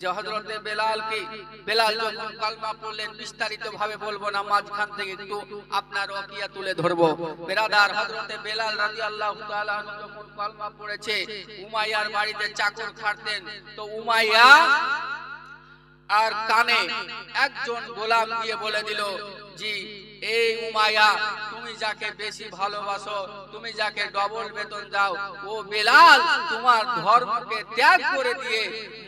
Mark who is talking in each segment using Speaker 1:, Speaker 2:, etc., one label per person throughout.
Speaker 1: যে হযরতে বেলাল যখন কালমা পড়লেন, বিস্তারিত ভাবে বলবো না, মাঝখান থেকে একটু আপনার ওয়াকিয়া তুলে ধরবো। বেরাদার, হযরতে বেলাল রাদিয়াল্লাহু তাআলা যখন কালমা পড়েছে, উমাইয়ার বাড়িতে চাকর খাটতেন। তো উমাইয়া আর কানে একজন গোলাম দিয়ে বলে দিল, জি এই উমাইয়া, তুমি যাকে বেশি ভালোবাসো, তুমি যাকে ডবল বেতন দাও, ও বেলাল তোমার ধর্মকে ত্যাগ করে দিয়ে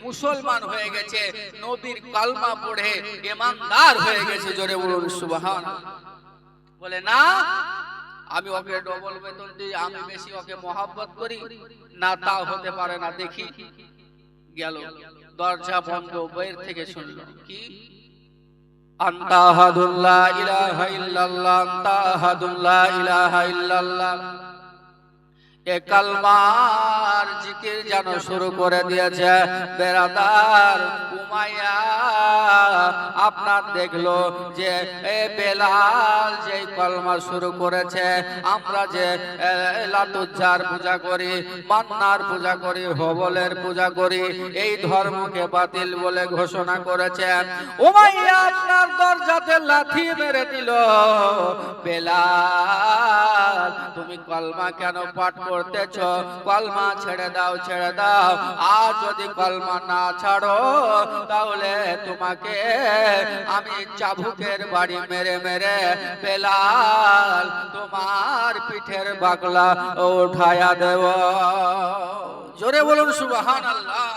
Speaker 1: মুসলমান হয়ে গেছে, নবীর কালমা পড়ে ঈমানদার হয়ে গেছে। জোরে বলুন সুবহানাল্লাহ। বলে না, আমি ওকে ডবল বেতন দিই, আমি বেশি ওকে মহব্বত করি না, তা হতে পারে না। দেখি গেল, দরজা বন্ধ, বাইরে থেকে শুনলো কি, আনতা আহাদুল্লা ইলাহা ইল্লাল্লাহ, আনতা আহাদুল্লা ইলাহা ইল্লাল্লাহ। এ কালমার জিকির যেন শুরু করে দিয়েছে। বেরাদার, উমাইয়া আপনার দেখলো যে এ বেলাল যে কালমা শুরু করেছে, আমরা যে লাতুজ্জার পূজা করি, মান্নার পূজা করি, হবলের পূজা করি, এই ধর্মকে বাতিল বলে ঘোষণা করেছেন। উমাইয়া আপনার দরজাতে লাথি মেরে দিল, বেলাল তুমি কালমা কেন পাঠ করতেছ? কলমা ছেড়ে দাও, ছেড়ে দাও। আর যদি কলমা না ছাড়ো, তাহলে তোমাকে আমি চাবুকের বাড়ি মেরে মেরে বেলাল তোমার পিঠের বাগলা উঠায়া দেব। জোরে বলুন সুবহানাল্লাহ।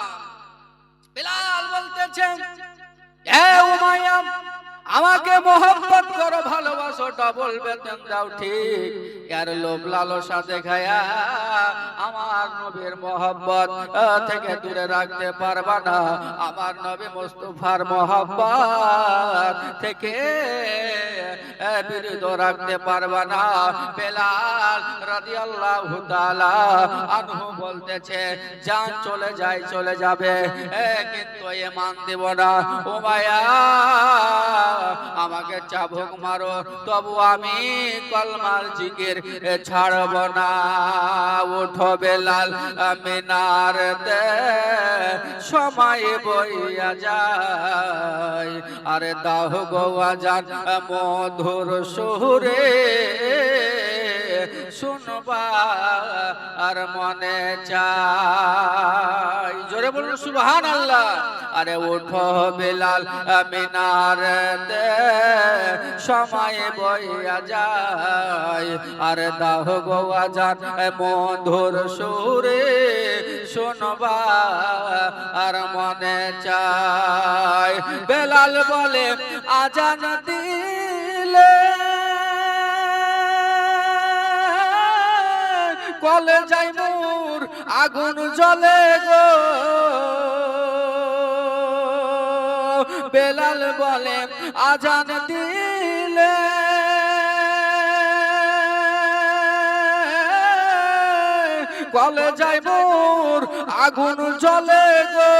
Speaker 1: বেলাল বলতেছেন, এ উমাইয়া, আমাকে মহব্বত করো, ভালোবাসো, ডবল বেতন দাও, ঠিক, এর লোভ লালসা দেখায়া আমার নবীর মহব্বত থেকে দূরে রাখতে পারবা না, আমার নবী মুস্তাফার মহব্বত থেকে বিরত রাখতে পারবা না। বেলাল রাদিয়াল্লাহু তাআলা আনহু বলতেছে, জান চলে যায়, চলে যাবে, কিন্তু ঈমান দেব না। উমাইয়া আমাকে চাবুক মারো, তবু আমি কলমার জিকির ছাড়ব না। উঠো বেলাল মিনারতে, সময় বইয়া যায়, আরে দাও গো আজান মধুর সুরে, শুনবা আর মনে চাই। জোরে বলুন সুবহানাল্লাহ। আরে উঠো বেলাল মিনারতে, সময় বইয়া যায়, আরে দাও গো আজান মধুর সুরে, শুনবা আর মনে চাই। বেলাল বলে, আজান দিলে কলে যাই মোর আগুন জ্বলে গো। বেলাল বলে, আজান দিলে কলে যাই মোর আগুন জ্বলে গো।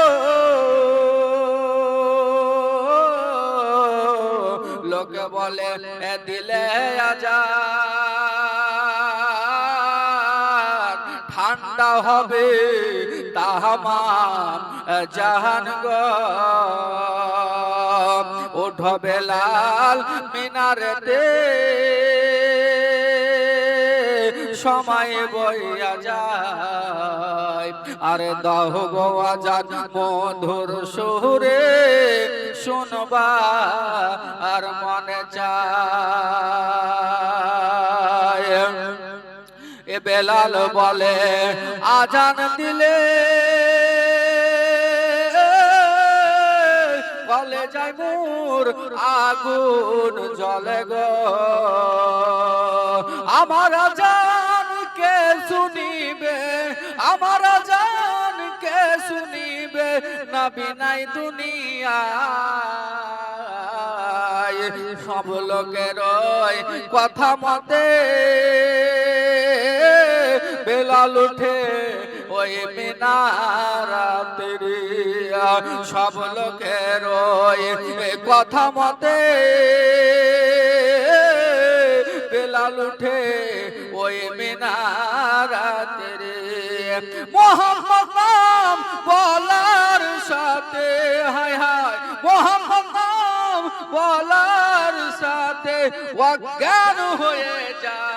Speaker 1: লোকে বলে দিলে আজান, ঠান্ডা হবে তামাম জাহান গো। ওঠো বেলাল মিনারেতে, সময় বইয়া যায়, আরে দাও গো আজান মধুর সুরে, শুনবা আর মনে চায়। এ বেলাল বলে, আজান দিলে কলে যাই মোর আগুন জ্বলে গো। আমার আজান কে শুনিবে, আমার আজান কে শুনিবে, নবী নাই দুনিয়ায়। সব লোকের কথা মতে বেলাল উঠে ওই মিনারাতে, সব লোকের কথা মতে বেলাল উঠে ওই মিনারাতে। মোহাম্মদ নাম বলার সাথে হায় হায় মোহাম্মদ নাম বলার সাথে অজ্ঞান হয়ে যায়।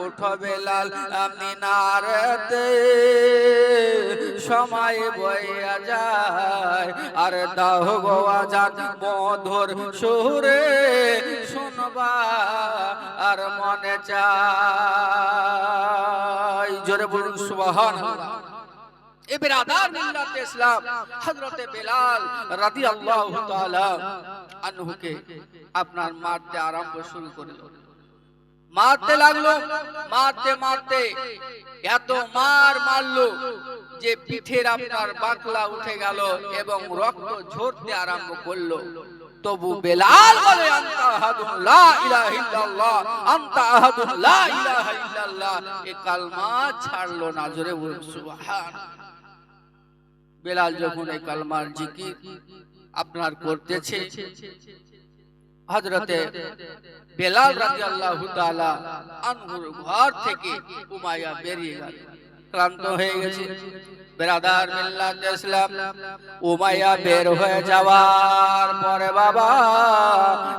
Speaker 1: ওঠো বেলাল মিনারেতে সময় বইয়া যায়, আর দাও গো আজান মধুর সুরে শুনবা আর মনে চাই। জোরে বলুন সুবহানাল্লাহ। এ বিরাদার মিল্লাত ইসলাম হযরতে বেলাল রাদিয়াল্লাহু তাআলা আনহুকে আপনার মারতে আরম্ভ শুরু করলো। মারতে লাগলো, মারতে মারতে এত মারলো যে পিঠের আপনার বাকলা উঠে গেল এবং রক্ত ঝরতে আরম্ভ করলো। তবু বেলাল বলে আনতা আহাদুন লা ইলাহা ইল্লাল্লাহ, আনতা আহাদুন লা ইলাহা ইল্লাল্লাহ, এই কালমা ছাড়লো না। জোরে বলুন সুবহানাল্লাহ। বেলাল যখন এই কালমার জিকির আপনার করতেছে, হযরতে বেলাল রাদিয়াল্লাহু তাআলা আনহুর ঘর থেকে উমাইয়া বেরিয়ে গেল, ক্লান্ত হয়ে গেছে। বিরাদার মিল্লাত ইসলাম উমাইয়া বের হয়ে যাওয়ার পরে বাবা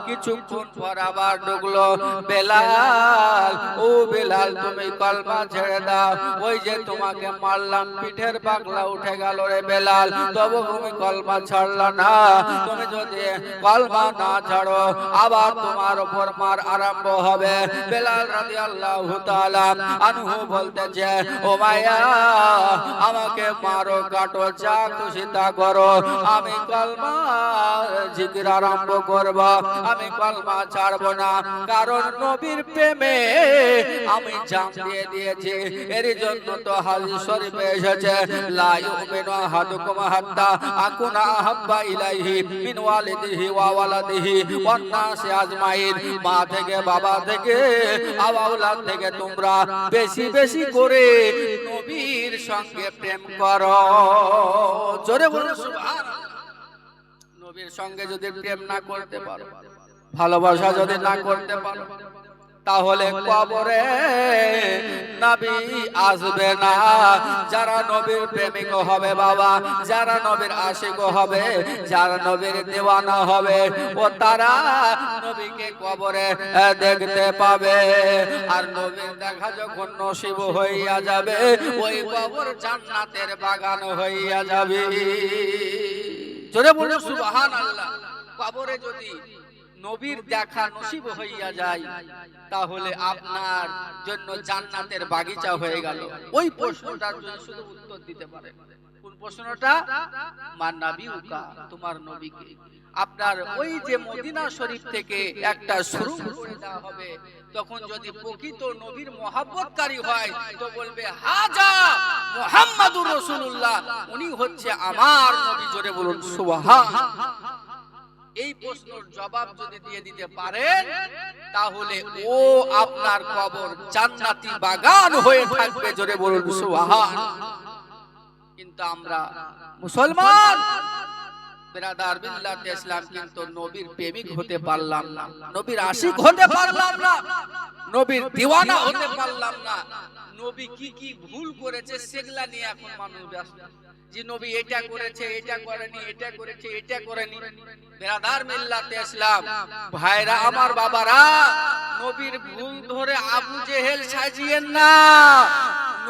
Speaker 1: কিছুক্ষণ পর আবার ঢুকলো। বেলাল, ও বেলাল তুমি কলমা ছেড়ে দাও, ওই যে তোমাকে মারলাম পিঠের পাগলা উঠে গেল রে বেলাল, তবু তুমি কলমা ছাড়লা না। তুমি যদি কলমা না ছাড়ো আবার তোমার উপর মার আরম্ভ হবে। বেলাল রাদিয়াল্লাহু তাআলা আনহু বলতেছে, উমাইয়া আমাকে মারো কাটো যা খুশি তা করো, আমি কলমা জিকির আরম্ভ করব, আমি কলমা ছাড়ব না। কারণ নবীর প্রেমে আমি জান দিয়ে দিয়েছি। এর জন্য তো হাদিস শরীফে এসেছে, লা ইউমিনু আহাদুকুম হাত্তা আকুনা আহাব্বা ইলাইহি মিন ওয়ালিদিহি ওয়া ওয়ালাদিহি ওয়ান নাসি আজমাইন। মা থেকে বাবা থেকে আওলাদ থেকে তোমরা বেশি বেশি করে নবীর সঙ্গে প্রেম করো। জোরে বলুন সুবহানাল্লাহ। নবীর সঙ্গে যদি প্রেম না করতে পারো, ভালোবাসা যদি না করতে পারো, তাহলে কবরে নবী আসবে না। যারা নবীর প্রেমিক হবে বাবা, যারা নবীর আশিক হবে, যারা নবীর দেওয়ানা হবে, ও তারা নবীকে কবরে দেখতে পাবে। আর নবীর দেখা যখন নসিব হইয়া যাবে, ওই কবর জান্নাতের বাগান হইয়া যাবে। জোরে বলুন সুবহানাল্লাহ। কবরে যদি নবীর দেখা নসিব হইয়া যায়, তাহলে আপনার জন্য জান্নাতের বাগিচা হয়ে গেল। ওই প্রশ্নটার জন্য শুধু উত্তর দিতে পারেন। কোন প্রশ্নটা? মান নাবিউকা, তোমার নবীকে। আপনার ওই যে মদিনা শরীফ থেকে একটা শুরু করে দেওয়া হবে, তখন যদি প্রকৃত নবীর মহব্বতকারী হয় তো বলবে হাজা মুহাম্মাদুর রাসূলুল্লাহ, উনি হচ্ছে আমার নবী। জোরে বলুন সুবহানাল্লাহ। এই প্রশ্নের জবাব যদি দিয়ে দিতে পারেন, তাহলে ও আপনার কবর জান্নাতি বাগান হয়ে থাকবে। জোরে বলুন সুবহানাল্লাহ। কিন্তু আমরা মুসলমান বিরাদার মিল্লাত ইসলাম কিন্তু নবীর প্রেমিক হতে পারলাম না, নবীর আশিক হতে পারলাম না, নবীর দিওয়ানা হতে পারলাম না। নবী কি কি ভুল করেছে সেগুলা নিয়ে এখন মানুষ ব্যস্ত, যে নবী এটা করেছে, এটা করেনি, এটা করেছে, এটা করেনি। বিরাদার মিল্লাত ইসলাম ভাইরা আমার, বাবারা, নবীর ভুল ধরে আবু জেহেল সাজিয়েন না,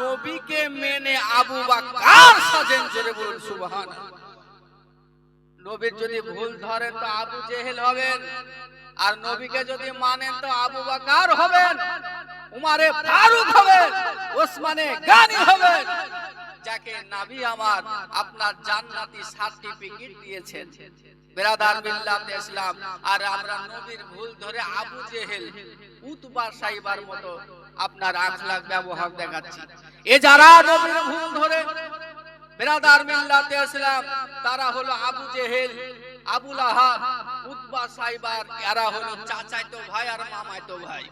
Speaker 1: নবীকে মেনে আবু বকর সাজেন। জোরে বলুন সুবহানাল্লাহ। নবীর যদি ভুল ধরেন তো আবু জেহেল হবেন, আর নবীকে যদি মানেন তো আবু বকর হবেন, উমারে ফারুক হবেন, ওসমানে গানি হবেন, যাকে নবী আমার আপনার জান্নাতি সার্টিফিকেট দিয়েছেন। বিরাদার মিল্লাত ইসলাম, আর আমরা নবীর ভুল ধরে আবু জেহেল, উতবা সাইবার মতো আপনার আখলাক ব্যবহার দেখাচ্ছি। এ যারা নবীর ভুল ধরে বিরাদার মিল্লাত ইসলাম, তারা হলো আবু জেহেল, আবু লাহাব, উতবা সাইবার, এরা হলো চাচাতো ভাই আর মামাতো ভাই।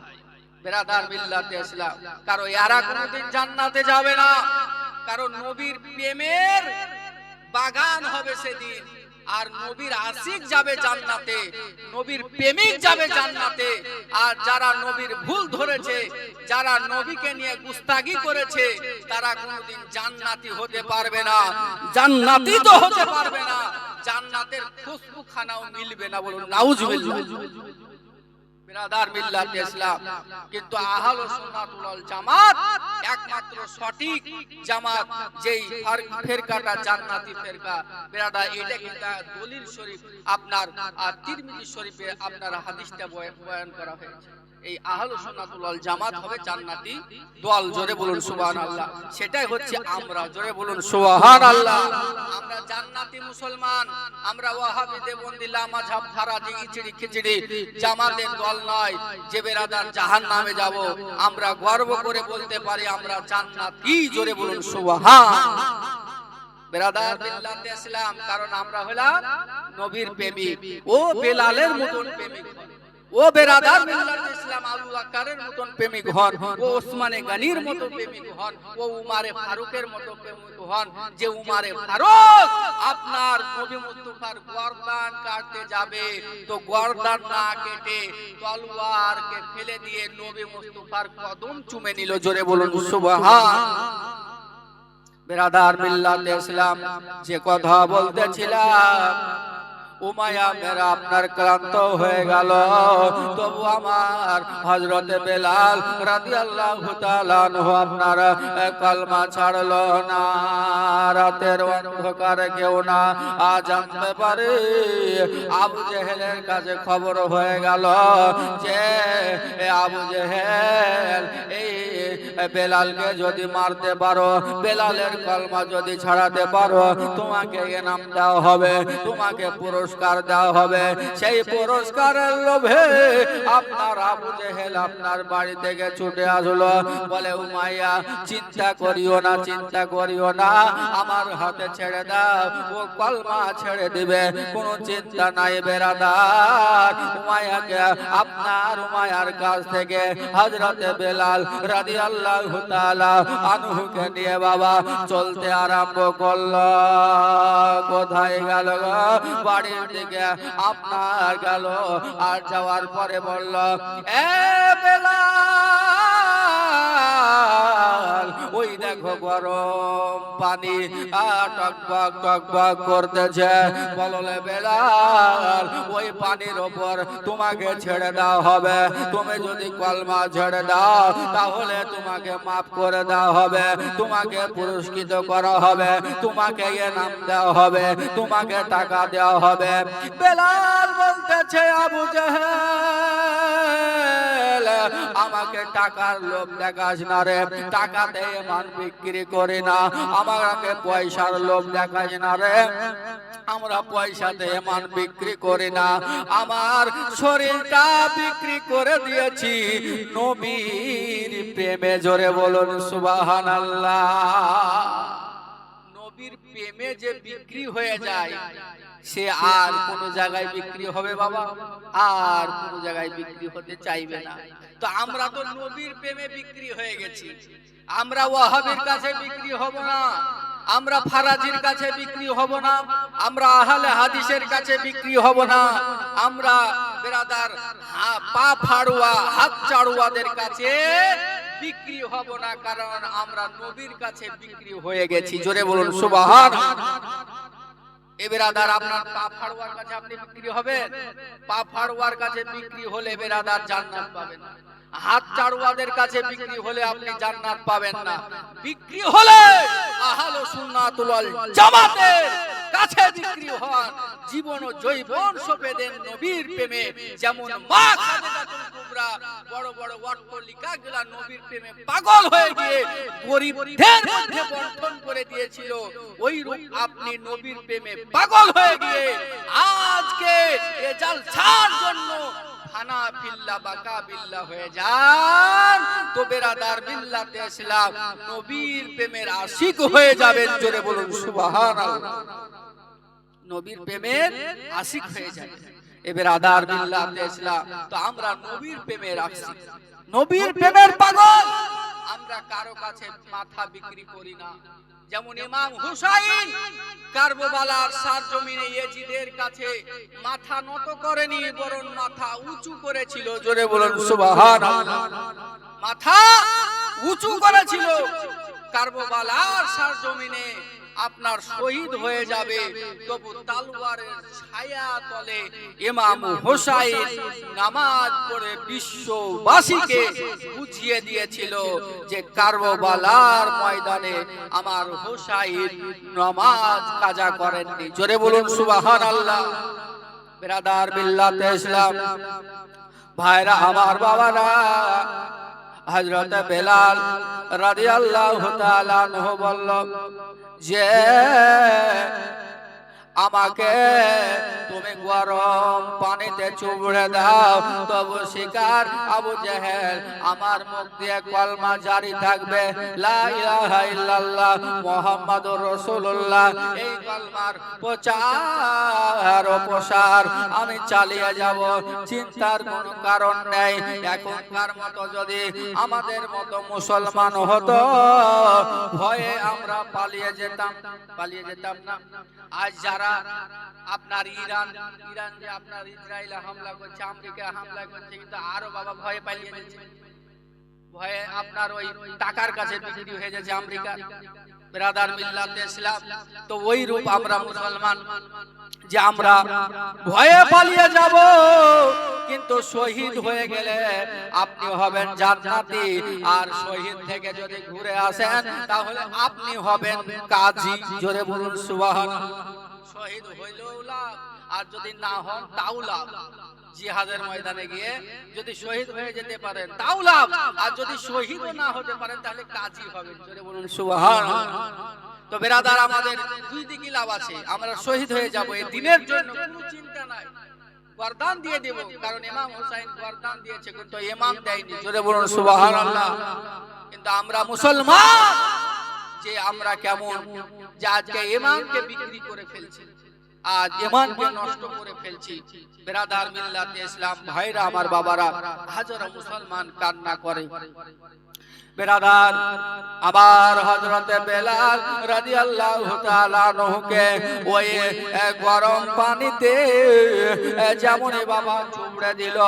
Speaker 1: বিরাদার মিল্লাত ইসলাম, কারণ এরা কোনোদিন জান্নাতে যাবে না, কারণ নবীর প্রেমের বাগান হবে সেদিন। আর নবীর আশিক যাবে জান্নাতে, নবীর প্রেমিক যাবে জান্নাতে। আর যারা নবীর ভুল ধরেছে, যারা নবীকে নিয়ে গুস্তাগি করেছে, তারা কোনোদিন জান্নাতি হতে পারবে না, জান্নাতি তো হতে পারবে না, জান্নাতের খুশবু খানাও মিলবে না। বলুন নাউজুবিল্লাহ। বিরাদার মিল্লাত ইসলাম, কিন্তু আহলে সুন্নাত ওয়াল জামাত একমাত্র সঠিক জামাত, যেই ফেরকাটা জান্নাতি ফেরকা। বিরাদার এটা কিন্তু দলিল শরীফ আপনার তিরমিজি শরীফে আপনার হাদিসটা বয়ান করা হয়েছে। এই আহলে সুন্নাত ওয়াল জামাত হবে জান্নাতি দল। জোরে বলুন সুবহানাল্লাহ। সেটাই হচ্ছে আমরা। জোরে বলুন সুবহানাল্লাহ। আমরা জান্নাতি মুসলমান, আমরা ওয়াহাবি দেওবন্দি লামাযহাব ফারাজি ইচড়ি খিচড়ি জামাতের দল নয় যে বেরাদার জাহান্নামে যাব। আমরা গর্ব করে বলতে পারি আমরা জান্নাতি। জোরে বলুন সুবহানাল্লাহ। বেরাদার মিল্লাত ইসলাম, কারণ আমরা হলাম নবীর প্রেমিক। ও বেলালের মতন প্রেমিক হন, ও বেরাদার মিল্লাত ইসলাম আবু বকরের মতন প্রেমিক হন, ও ওসমানে গনির মতো প্রেমিক হন, ও উমারে ফারুকের মতো প্রেমিক হন। যে উমারে ফারুক আপনার নবী মুস্তাফার গর্দান কাটতে যাবে, তো গর্দান না কেটে তলোয়ারকে ফেলে দিয়ে নবী মুস্তাফার কদম চুমে নিল। জোরে বলুন সুবহানাল্লাহ। বেরাদার মিল্লাত ইসলাম, যে কথা বলতেছিলাম, উমাইয়া মেরা আপনার ক্লান্ত হয়ে গেল, তবু আমার হযরতে বেলাল রাদিয়াল্লাহু তাআলা আনহু আপনার কলমা ছাড়লো না। রাতের অন্ধকারে কেউ না জানতে পারে। আবু জেহেলের কাছে খবর হয়ে গেল যে আবু জেহেল এই বেলালকে যদি মারতে পারো, বেলালের কলমা যদি ছাড়াতে পারো, তোমাকে ইনাম দেওয়া হবে, তোমাকে পুরস্কার দেওয়া হবে। সেই পুরস্কারের লোভে আপনার আবু জেহেল আপনার বাড়ি থেকে ছুটে আসলো। বলে উমাইয়া চিন্তা করিও না, চিন্তা করিও না, আমার হাতে ছেড়ে দাও, ও কলমা ছেড়ে দিবে, কোনো চিন্তা নাই। বেরাদার উমাইয়াকে আপনার উমাইয়ার কাছ থেকে হযরতে বেলাল রাদিয়াল্লাহু তাআলা আনহুকে নিয়ে বাবা চলতে আরম্ভ করলো। কোথায় গেল? বাড়ির দিকে আপনার গেল। আর যাওয়ার পরে বলল, এ বেলাল, ওই দেখো গরম পানি টকবক টকবক করতেছে। বললে বেলাল, ওই পানির ওপর তোমাকে ছেড়ে দেওয়া হবে, তুমি যদি কলমা ছেড়ে দাও তাহলে তোমাকে মাফ করে দেওয়া হবে, তোমাকে পুরস্কৃত করা হবে, তোমাকে ইনাম দেওয়া হবে, তোমাকে টাকা দেওয়া হবে। বেলাল বলতেছে, আবু জেহেল, আমাকে টাকার লোভ দেখাস না রে, টাকাতে মান বিক্রি করি না। আমাকে পয়সার লোভ দেখাস না রে, আমরা পয়সাতে মান বিক্রি করি না। আমার শরীরটা বিক্রি করে দিয়েছি নবীর প্রেমে। জোরে বলুন সুবহানাল্লাহ। নবীর প্রেমে যে বিক্রি হয়ে যায়, সে আর কোন জায়গায় বিক্রি হবে বাবা, আর কোন জায়গায় বিক্রি হতে চাইবে না। তো আমরা তো নবীর প্রেমে বিক্রি হয়ে গেছি। আমরা ওয়াহাবির কাছে বিক্রি হব না, আমরা ফারাজির কাছে বিক্রি হব না, আমরা আহলে হাদিসের কাছে বিক্রি হব না, আমরা বেরাদার পা ফাড়ুয়া হাত চাড়ুয়াদের কাছে বিক্রি হব না, কারণ আমরা নবীর কাছে বিক্রি হয়ে গেছি। জোরে বলুন সুবহানাল্লাহ। এ বেরাদার, আপনার পা ফাড়ুয়ার কাছে আপনি বিক্রি হবেন? পা ফাড়ুয়ার কাছে বিক্রি হলে বেরাদার জান্নাত পাবেন না। হাত চাড়ুয়াদের কাছে বিক্রি হলে আপনি জান্নাত পাবেন না। বিক্রি হলে আহলে সুন্নাতুল ওয়াল জামাতের কাছে বিক্রি হন। জীবন ও জৈবন সঁপে দেন নবীর প্রেমে। যেমন মা খাদিজাতুল কুবরা বড় বড় অট্টালিকাগুলা নবীর প্রেমে পাগল হয়ে গিয়ে গরিবদের মধ্যে বন্টন করে দিয়েছিল, ওই রূপ আপনি নবীর প্রেমে পাগল হয়ে গিয়ে আজকে এ জালসার জন্য ফানা ফিল্লা বাকা বিল্লাহ হয়ে যান, তো বেরাদার মিল্লাত ইসলাম নবীর প্রেমের আশিক হয়ে যাবেন। জোরে বলুন সুবহানাল্লাহ। নবীর প্রেমের আশিক হয়ে যাবেন। এ বেরাদার মিল্লাত ইসলাম, তো আমরা নবীর প্রেমের আশিক, নবীর প্রেমের পাগল। আমরা কারো কাছে মাথা বিক্রি করি না। যেমন ইমাম হুসাইন কারবালার সরজমিনে ইয়াজিদের কাছে মাথা নত করেনি, বরং মাথা উঁচু করেছিল। জোরে বলুন সুবহানাল্লাহ। মাথা উঁচু করেছিল। কারবালার সরজমিনে আপনার শহীদ হয়ে যাবে, তবু তলোয়ারের ছায়া তলে ইমাম হুসাইন নামাজ পড়ে বিশ্ববাসীকে বুঝিয়ে দিয়েছিল যে কারবালার ময়দানে আমার হুসাইন নামাজ কাজা করেননি। জোরে বলুন সুবহানাল্লাহ। বিরাদার মিল্লাতে ইসলাম, ভাইরা আমার, বাবারা, হযরত বেলাল রাদিয়াল্লাহু তাআলা আনহু বলল যে আমাকে তুমি গরম পানিতে চুবড়ে দাও, তবু শিকার আবু জেহেল আমার মুখ দিয়ে কলমা জারি থাকবে, লা ইলাহা ইল্লাল্লাহ মুহাম্মাদুর রাসূলুল্লাহ। এই কলমার প্রচার ও প্রসার আমি চালিয়ে যাব, চিন্তার কোনো কারণ নেই। এখনকার মতো যদি আমাদের মতো মুসলমান হতো, ভয়ে আমরা পালিয়ে যেতাম না। আজ যারা আপনার ইরান যে আপনার ইসরায়েলে হামলা করছে, আমেরিকা হামলা করছে, কিন্তু আরো বাবা ভয়ে পালিয়ে যাচ্ছে। ভয়ে আপনার ওই টাকার কাছে বিক্রি হয়ে যাচ্ছে আমেরিকা। বিরাদার মিল্লাতে ইসলাম, তো ওই রূপ আমরা মুসলমান যে আমরা ভয়ে পালিয়ে যাব, কিন্তু শহীদ হয়ে গেলে আপনি হবেন জান্নাতি। আর শহীদ থেকে যদি ঘুরে আসেন তাহলে আপনি হবেন কাজী। জোরে বলুন সুবহানাল্লাহ। শহীদ হইলেও লাভ, আর যদি না হন তাও লাভ। জিহাদের ময়দানে গিয়ে যদি শহীদ হয়ে যেতে পারেন তাও লাভ, আর যদি শহীদ না হতে পারেন তাহলে কাজী হবেন। জোরে বলুন সুবহানাল্লাহ। তো বিরাদার, আমাদের দুই দিকই লাভ আছে। আমরা শহীদ হয়ে যাব, এই দিনের জন্য কোনো চিন্তা নাই, গর্দান দিয়ে দেব। কারণ ইমাম হুসাইন গর্দান দিয়েছে, কিন্তু ইমাম দেয়নি। জোরে বলুন সুবহানাল্লাহ। কিন্তু আমরা মুসলমান যে আমরা কেমন, যে আজকে ইমামকে বিক্রি করে ফেলছি, আজ ইমানকে নষ্ট করে ফেলছি। বিরাদার মিল্লাতে ইসলাম, ভাইরা আমার, বাবারা, হাজারো মুসলমান কান্না করে। বিরাদার আবার হযরতে বেলাল রাদিয়াল্লাহু তাআলা আনহুকে ওই গরম পানিতে যেমন বাবা চুবড়ে দিল,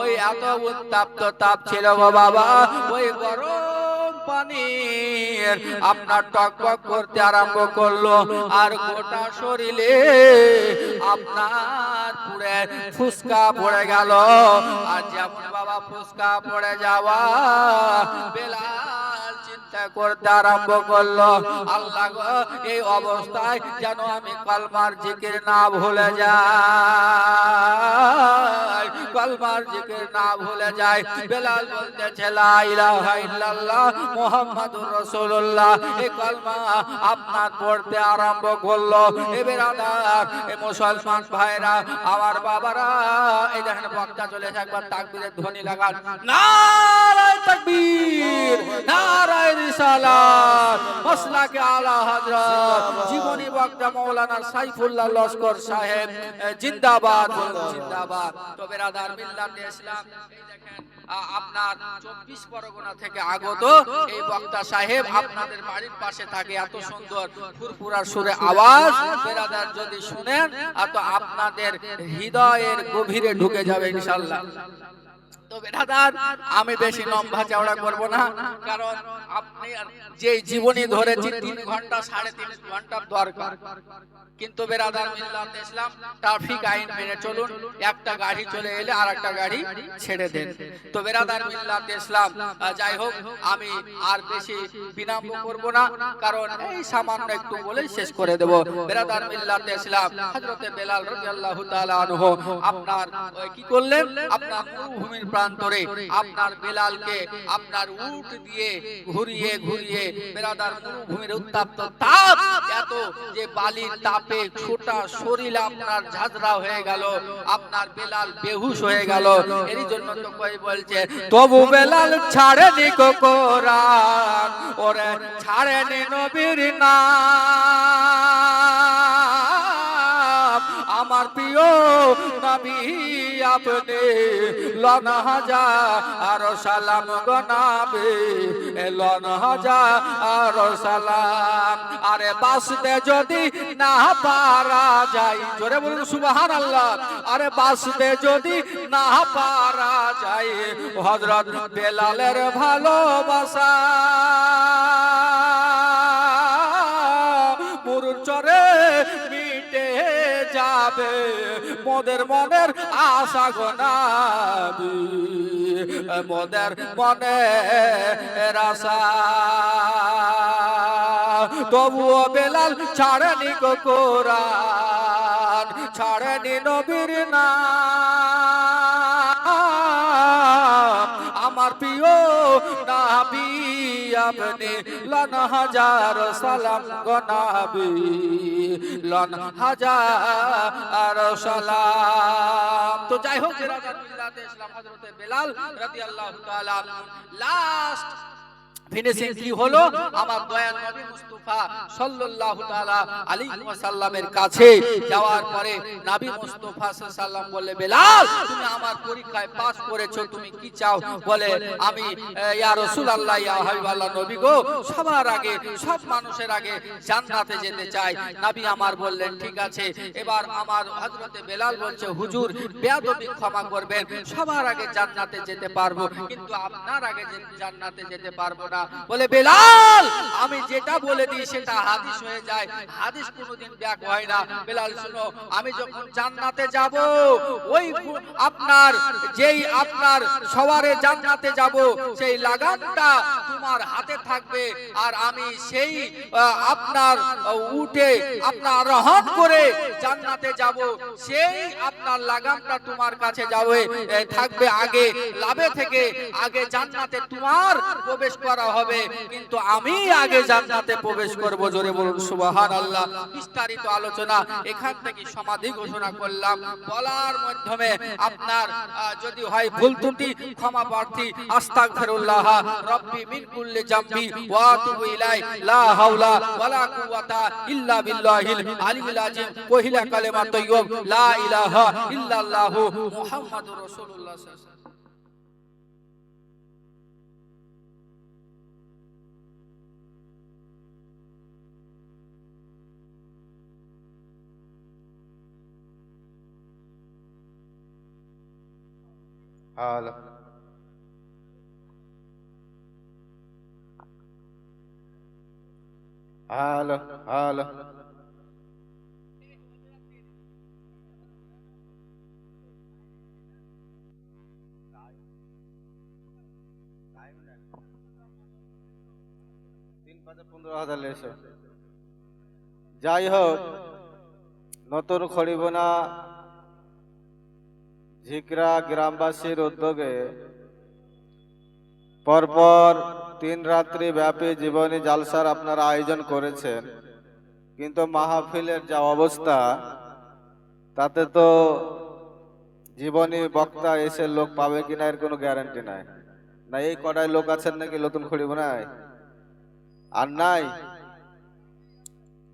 Speaker 1: ওই এত উত্তপ্ত তাপ ছিল গো বাবা, ওই গরম পানির আপনার টকবক করতে আরম্ভ করলো, আর গোটা শরীরে আপনার পুরে ফুসকা পড়ে গেল। আর যেমন বাবা ফুসকা পড়ে যাওয়া, বেলাল চিন্তা করতে আরম্ভ করলো, আল্লাহ গো, এই অবস্থায় যেন আমি কলমার জিকির না ভুলে যাই, কলমার জিকির না ভুলে যাই। বেলাল বলতেছে লা ইলাহা ইল্লাল্লাহ মুহাম্মাদুর রাসূলুল্লাহ। এই কলমা আপনার পড়তে আরম্ভ করলো। এ বিরাদার, এ মুসলমান ভাইরা, আমার বাবারা, এই দেখেন বক্তা চলেছে, একবার তাকবীরের ধ্বনি লাগান। নারায়ে তাকবীর, নারায়ে রিসালাত, মাসলাকে আলা হযরত জীবনী বক্তা মাওলানা সাইফুল্লাহ লস্কর সাহেব জিন্দাবাদ, জিন্দাবাদ। তো বিরাদার মিল্লাতে ইসলাম, এই দেখেন আপনার 24 পরগনা থেকে আগত এই বক্তা সাহেব আপনাদের বাড়ির পাশে থাকে। এত সুন্দর ফুরফুরা সুরে আওয়াজ বিরাদার যদি শুনেন, তো আপনাদের হৃদয়ের গভীরে ঢুকে যাবে ইনশাআল্লাহ। তো বিরাদার, আমি বেশি লম্বা চওড়া করব না, কারণ আপনি যে জীবনী ধরেছি 3 ঘন্টা 3.5 ঘন্টা দরকার। কিন্তু বিরাদার মিল্লাতে ইসলাম, ট্রাফিক আইন মেনে চলুন। একটা গাড়ি চলে এলে আর একটা গাড়ি ছেড়ে দেন। তো বিরাদার মিল্লাতে ইসলাম, যাই হোক, আমি আর বেশি বিলম্ব করব না, কারণ এই সামান্য একটু বলেই শেষ করে দেব। বিরাদার মিল্লাতে ইসলাম, হযরতে বেলাল রাদিয়াল্লাহু তাআলা আনহু আপনার কি করলেন, আপনার মরুভূমির প্রান্তরে আপনার বেলালকে আপনার উট দিয়ে ঘুরিয়ে ঘুরিয়ে, বিরাদার মরুভূমির উত্তপ্ত তাপ এত যে বালির তাপে ছোটা শরীর আপনার ঝাঁঝরা হয়ে গেল, আপনার বেলাল বেহুশ হয়ে গেল। এরই জন্য তো কই বলছে, তবু বেলাল ছাড়েনি কোরআন, ওরে ছাড়েনি নবীর নাম, আমার প্রিয় নবী আপনি লন হাজার সালাম গো নবী লন হাজার সালাম। আরে বাঁচতে যদি না পারা যায়, জোরে বলুন সুবহানাল্লাহ। আরে বাঁচতে যদি না পারা যায় হযরত বেলালের ভালোবাসা মরুর চরে মিটে যাবে মোদের মনের আশা গো নবী মোদের মনের আশা। তবুও বেলাল ছাড়েনি গো কোরআন, ছাড়েনি নবীর নাম। আমার প্রিয় নবী আপনি লন হাজার সালাম গো নবী লন হাজার সালাম। তো যাই হোক, ইসলাম হযরতে বেলাল রাদিয়াল্লাহু তাআলা লাস্ট ফিনিশিং কি হলো? আমার দয়ার নবী মুস্তাফা সাল্লাল্লাহু তাআলা আলাইহি ওয়াসাল্লামের কাছে যাওয়ার পরে নবী মুস্তাফা সাল্লাল্লাহু আলাইহি ওয়াসাল্লাম বলে, বেলাল তুমি আমার পরীক্ষায় পাস করেছো, তুমি কি চাও? বলে, আমি ইয়া রাসূলুল্লাহ ইয়া হাবিবাল্লাহ নবী গো, সবার আগে সব মানুষের আগে জান্নাতে যেতে চাই। নবী আমার বললেন, ঠিক আছে। এবার আমার হযরতে বেলাল বলছে, হুজুর বেয়াদবি ক্ষমা করবেন, সবার আগে জান্নাতে যেতে পারবো, কিন্তু আপনার আগে জান্নাতে যেতে পারবো না। বলে, বেলাল আমি যেটা বলে দিই সেটা হাদিস হয়ে যায়, হাদিস কোনোদিন ব্যাক হয় না। বেলাল শুনো, আমি যখন জান্নাতে যাব, ওই আপনার যেই আপনার সওয়ারে জান্নাতে যাব, সেই লাগামটা তোমার হাতে থাকবে, আর আমি সেই আপনার উঠে আপনার রহন করে জান্নাতে যাব, সেই আপনার লাগামটা তোমার কাছে যাবে থাকবে আগে, লাভে থেকে আগে জান্নাতে তোমার প্রবেশ করা হবে, কিন্তু আমি আগে জান্নাতে প্রবেশ করব। জোরে বলুন সুবহানাল্লাহ। বিস্তারিত আলোচনা এখান থেকে সমাধি ঘোষণা করলাম। বলার মাধ্যমে আপনার যদি হয় ভুল ত্রুটি ক্ষমা প্রার্থী, আস্তাগফিরুল্লাহ রাব্বি মিন কুল্লি জামবি ওয়া আতুবু ইলাই, লা হাওলা ওয়ালা কুওয়াতা ইল্লা বিল্লাহিল আলিয়্যিল আযীম। পহিলা কালেমা তাইয়্যিব, লা ইলাহা ইল্লাল্লাহু মুহাম্মাদুর রাসূলুল্লাহ সাল্লাল্লাহু আলাইহি ওয়াসাল্লাম।
Speaker 2: हाल हाल हाल যাই হোক, নতুন খড়িবনা ঝিকরা গ্রামবাসীর উদ্যোগে পরপর 3 রাত্রি ব্যাপী জীবনী জালসার আপনারা আয়োজন করেছেন, কিন্তু মাহফিলের যা অবস্থা, তাতে তো জীবনী বক্তা এসে লোক পাবে কিনা এর কোনো গ্যারান্টি নাই। না এই কটায় লোক আছেন নাকি নতুন খড়িবনায়? আর নাই।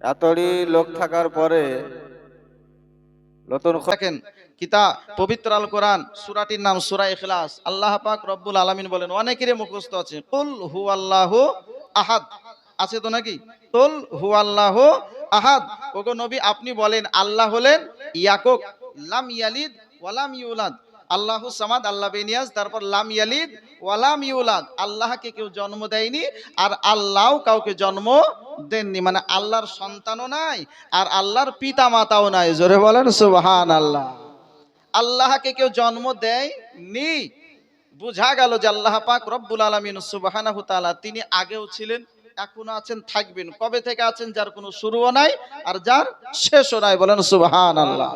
Speaker 2: এতই লোক থাকার পরে নতুন
Speaker 3: দেখেন কিতাব পবিত্র আল কোরআন, সূরাটির নাম সূরা ইখলাস। আল্লাহ পাক রব্বুল আলামিন বলেন, অনেকেরই মুখস্থ আছে, কুল হুয়াল্লাহু আহাদ, আছে তো নাকি? কুল হুয়াল্লাহু আহাদ। ওগো নবী আপনি বলেন, আল্লাহ হলেন ইয়াকুক, লাম ইয়ালিদ ওয়া লাম ইউলাদ। আল্লাহু সামাদ, আল্লাহ বেনিয়াজ, তারপর লাম ইয়ালিদ ওয়া লাম ইউলাদ। আল্লাহকে কেউ জন্ম দেয়নি, আর আল্লাহও কাউকে জন্ম দেননি, মানে আল্লাহর সন্তানও নাই আর আল্লাহর পিতা মাতাও নাই। জোরে বলেন সুবহানাল্লাহ। আল্লাহকে কেউ জন্ম দেয়নি। বোঝা গেল যে আল্লাহ পাক রব্বুল আলামিন সুবহানাহু তাআলা তিনি আগেও ছিলেন, এখনো আছেন, থাকবেন। কবে থেকে আছেন? যার কোনো শুরুও নাই আর যার শেষও নাই। বলেন সুবহানাল্লাহ।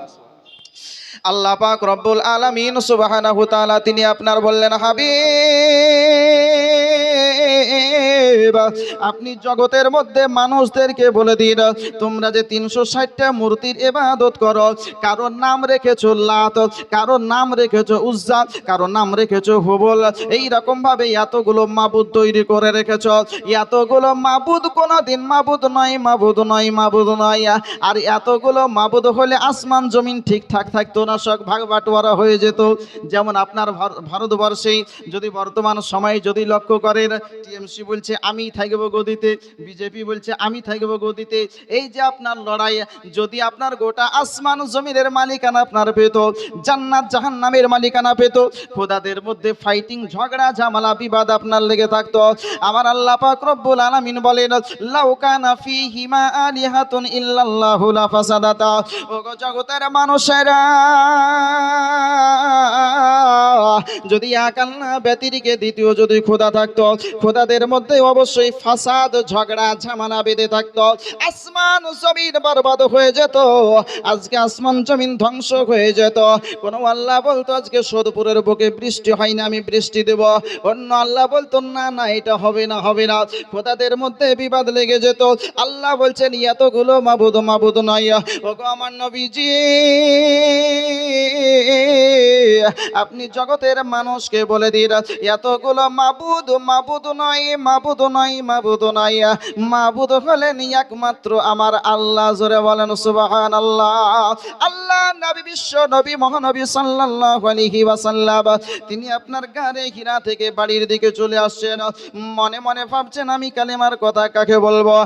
Speaker 3: আল্লাহ পাক রব্বুল আলামিন সুবহানাহু তাআলা তিনি আপনার বললেন, হাবিব আপনি জগতের মধ্যে মানুষদেরকে বলে দিন, তোমরা যে 360টা মূর্তির ইবাদত করো, কারোর নাম রেখেছো লাত, কারোর নাম রেখেছো উজ্জা, কারোর নাম রেখেছো হুবল, এই রকম ভাবে এতগুলো মাবুদ তৈরি করে রেখেছো। এতগুলো মাবুদ কোনদিন মাবুদ নয়, মাবুদ নয়, মাবুদ নয়। আর এতগুলো মাবুদ হলে আসমান জমিন ঠিকঠাক থাকতো না, সব ভাগ বাটোয়ারা হয়ে যেত। যেমন আপনার ভারতবর্ষে যদি বর্তমান সময়ে যদি লক্ষ্য করেন, টিএমসি বলছে আমি থাকবো গদিতে, বিজেপি বলছে আমি থাকবো গদিতে। এই যে আপনার লড়াই, যদি আপনার গোটা আসমান জমিনের মালিকানা আপনার পেত, জান্নাত জাহান্নামের মালিকানা পেত, খোদাদের মধ্যে ফাইটিং ঝগড়া ঝামেলা বিবাদ আপনার লেগে থাকতো, আমার আল্লাহ পাক রব্বুল আলামিন বলেন, লাউ কানা ফীহিমা আলিহাতুন ইল্লাল্লাহু লাফাসাদাতা। ওগো জগতের মানুষেরা, যদি এক আল্লাহ ব্যতিরিকে দ্বিতীয় যদি খোদা থাকতো, খোদাদের মধ্যে অবশ্যই ফাসাদ ঝগড়া ঝামেলা বেঁধে থাকতো, আসমান জমিন বরবাদ হয়ে যেত, আজকে আসমান জমিন ধ্বংস হয়ে যেত। কোন আল্লাহ বলতো আজকে সোদপুরের বুকে বৃষ্টি হয় না, আমি বৃষ্টি দেব। অন্য আল্লাহ বলতো না না এটা হবে না, হবে না। খোদাদের মধ্যে বিবাদ লেগে যেত। আল্লাহ বলছেন এতগুলো মাবুদ মাবুদ নয়। ওগো আমার নবীজি, আপনি জগতের মানুষকে বলে দিন, এতগুলো মাবুদ মাবুদ নয়, মাবুদ নয়, মাবুদ নয়। মাবুদ হলেন একমাত্র আমার আল্লাহ। জোরে বলেন সুবহানাল্লাহ। আল্লাহ নবী বিশ্ব নবী মহানবী সাল্লাল্লাহু আলাইহি ওয়াসাল্লাম তিনি আপনার গারে হীরা থেকে বাড়ির দিকে চলে আসছেন। মনে মনে ভাবছেন আমি কালেমার কথা কাকে বলবো,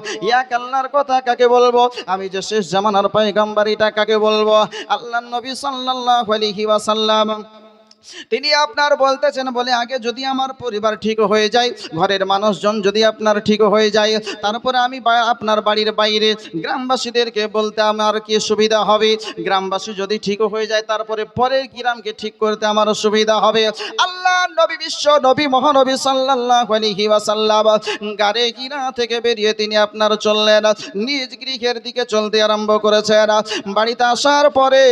Speaker 3: এক আল্লাহর কথা কাকে বলবো, আমি যে শেষ জামানার পয়গম্বর এটা কাকে বলবো। আল্লাহ নবী সাল্লাল্লাহু আলাইহি ওয়াসাল্লাম তিনি আপনার বলতেছেন, বলে আগে যদি আমার পরিবার ঠিক হয়ে যায়, ঘরের মানুষজন যদি আপনার ঠিক হয়ে যায়, তারপরে আমি আপনার বাড়ির বাইরে গ্রামবাসীদেরকে বলতে আমার কি সুবিধা হবে। গ্রামবাসী যদি ঠিক হয়ে যায়, তারপরে পরের গ্রামকে ঠিক করতে আমার সুবিধা হবে। আল্লাহ নবী বিশ্ব নবী মহানবী সাল্লাল্লাহু আলাইহি ওয়াসাল্লাম গারে হীরা থেকে বেরিয়ে তিনি আপনার চললেন, নিজ গৃহের দিকে চলতে আরম্ভ করেছেন। বাড়িতে আসার পরে